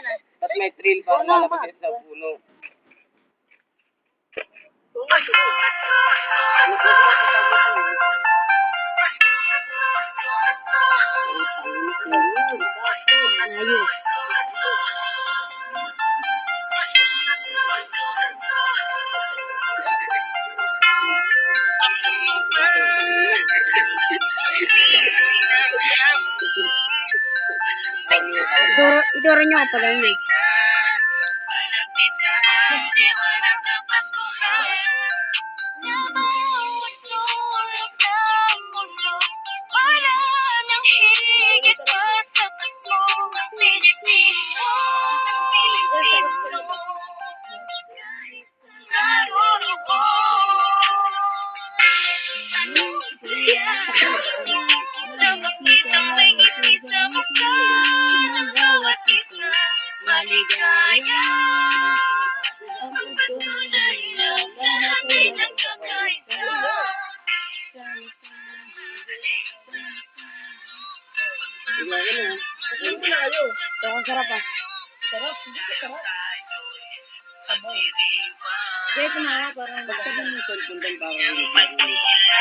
yan ah. At may trail para lalabas sa puno. Ayun. Idoro nyo pala yun. Maligaya ang tunay na lahat ay nagkakaisa. Ito ang sarap ah. Sarap, sarap. Sabaw. Kaya ito na parang magsabi mo sa kundan parang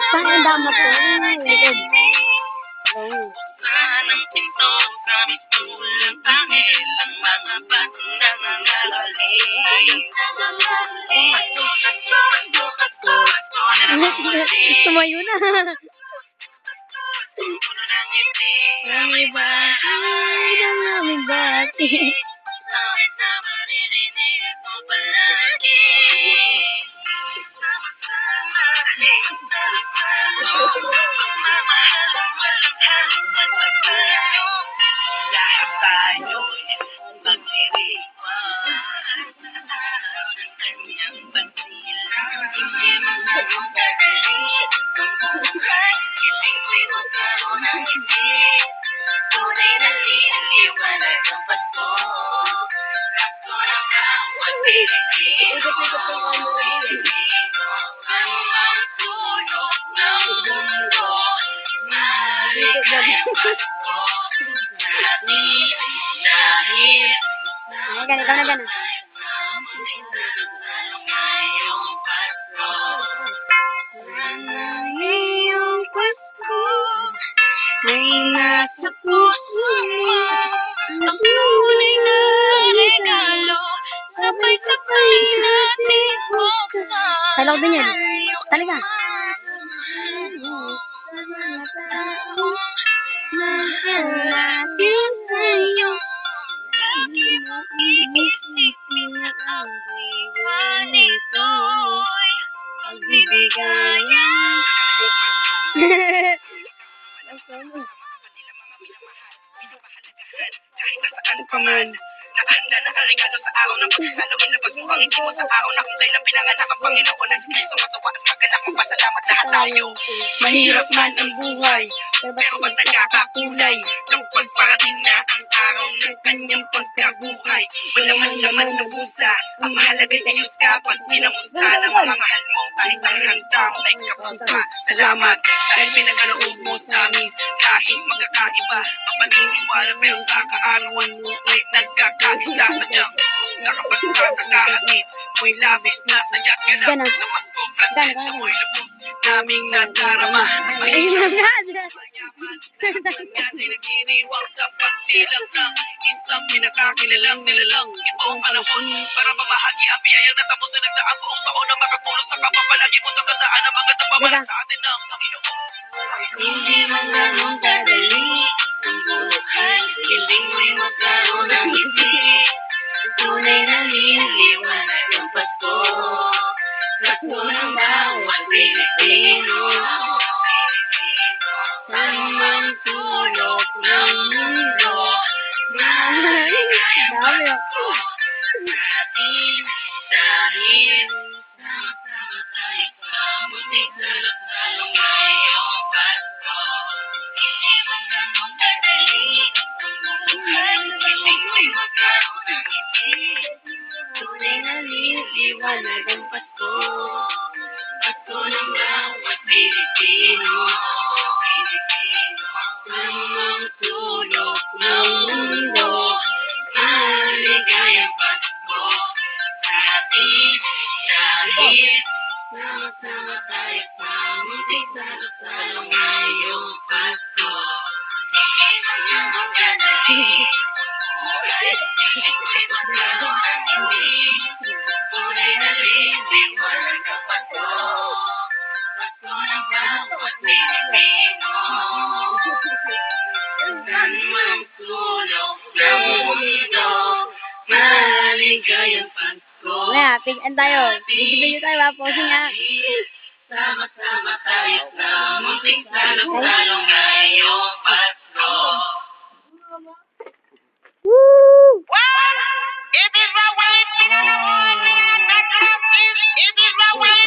saan ang damat ko? Likod. Ng pinto kami tulang tangil ang mga batong nangangalalay. Tumayo na. Ang iba ay ng aming bati. Sama-sama ririnig ako palagi. Sama-sama pagmamahal ang walang halong pagpapalo. Lahat tayo'y magdiriwan ng kanyang pagsilang. Hindi man ganun kadali ang buhay. Ising ko'y magkaroon ng ngiti. Tunay na liwanag ang Pasko. Pasko ng bawat Pilipino. Pilipino ang magtulog ng mundo. Maligayang Pasko sa atin dahil Ganito na gano'n. ngayong Pasko. Ngayong Pasko ay nasa puso mo. Ang tunay na regalo, sabay-sabay natin buksan. Hello din yun. Talaga. Mahal natin sa'yo. Lagi mong iisipin na ang iwan ito'y Pagbibigayan. Kaman, nakahanda na ang regalo sa araw ng pagkakalawin na pagsuhang hindi mo sa araw na kulay na pinanganak ang Panginoon ng Diyos. Sumatawa at maganak magpasalamat lahat tayo. Mahirap man ang buhay, pero pag nagkakakulay, kapag parating na ang araw ng kanyang pagkabuhay, wala man naman na buta, ang mahalagay sa Diyos kapag pinamunta ng mga mahal mo, kahit ang handa mo ay kapunta. Salamat dahil pinagkaloob mo sa amin, kahit magkakaiba, ang paniniwala pero kakaarawan mo ay nagkakaisa sa Diyos. Nakapagkakakahatid, mo'y labis na sayak ka na, na mas sobrang sa mo'y lubos, naming nadarama. Ayun na. Ngayon nagdiriwang sa pagsilang ng isang pinakakilalang nilalang. Ito ang panahon para mamahagi ang biyayang natapos na nagdaang buong taon na makatulong sa kapapalagi mo sa kasaan ng mga napamalan sa atin ng Panginoon. Hindi man ganun kadali ang buhay. Hiling mo'y magkaroon ng ngiti. Tunay na liliwanag ng Pasko. Pasko ng bawat Pilipino. Sa ng mundo. Dami ako. Ating dahil sama-sama tayo sa munting salong-salong ngayong Pasko. Hindi magkakong kadali ang buhay, hindi magkakong ng ngiti. Tunay na liwanag ang Pasko, Pasko ng bawat Pilipino. Tamang sulok ng mundo, maligayang Pasko sa atin dahil sama-sama tayo sa munting salong-salong ngayong Pasko. Hindi magkakong kadali hindi magkakong ng ngiti. Tunay na liwanag ang Pasko, Pasko ng bawat Pilipino. Tamang sulok ng mundo, maligayang Pasko. Maya, tignan tayo. Video tayo ha. Posing ha. Sama-sama tayo sa munting salong-salong ngayong Pasko. Woo! It is the way, it is the way,